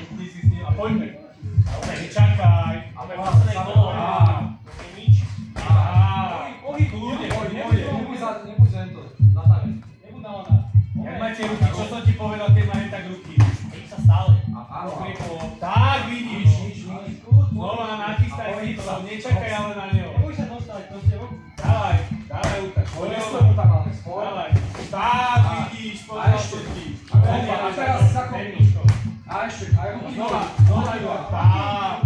Ty si s ním a poďme. Nečakaj. Nič. Pohyb, kľudne, nebuď za to. Natáviť. Nebuď na ona. Jak máte ruky, čo som ti povedal, keď máte tak ruky? Nech sa stále. Áno. Tak, vidíš. Znova nachystaj si to, nečakaj ale na neho. Neboj sa dostať, proste. Dávaj útak. Dávaj. Tak, vidíš, poznal všetky. A teraz zakopni. A ešte, aj ruky. Znova iba. Tak.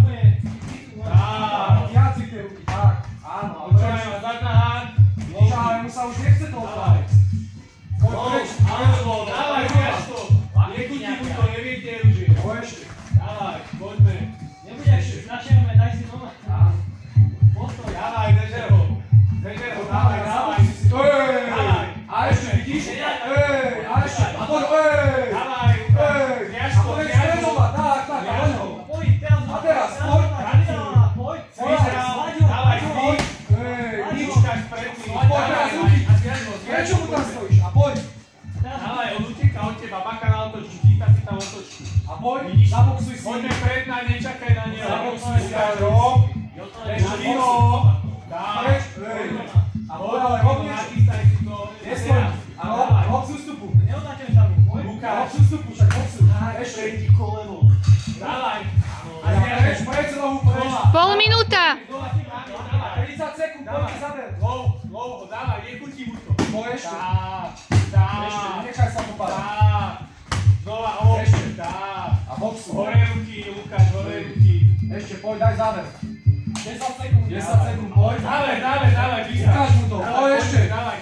Viac si tie ruky, tak. Áno. Počúvaj ma, zadná hád. Ale mu sa už nechce to otvárať. Dávaj, viac to. Nekúti mu to, nevie, kde je ružie. Ešte. Dávaj, poďme. Nebudeš, našerme, daj si doma. Postoj. Dávaj, držer ho. Dávaj. Dávaj. A ešte, vidíš? A ešte. A poď, Dávaj, viac to, viac to. Tak, poď ho. Poď, teraz, poď. Poď. Dávaj, ty. Ničkaš pred tým. Poď teraz ruky. Prečo mu tam stojíš? A poď. Dávaj, on uteká od teba, bacha na otočku, díta si tam otočku. A poď, zaboxuj si. Poďme pred na, nečakaj na neho. Zaboxuj si. Ešte vino. Dávaj. A poď, ale rob niečo. Nachystaj si to. Nestoj. Rob sústupu. Neotáčam sa mu, poď. Rob sústupu, však boxuj. Ešte. Dávaj. A ja preč nohu, preč. Pol minúta. 30 sekúnd, poďte zaber. Dlouho, dávaj, nechutí mu to. Poď ešte. Ešte, Nechaj sa popadať. Znova, Ešte. A boxuj. Hore ruky, Lukáš, hore ruky. Ešte, poď, daj záver. 10 sekúnd, poď. Dávaj, Ukáž mu to, poď ešte. Dávaj,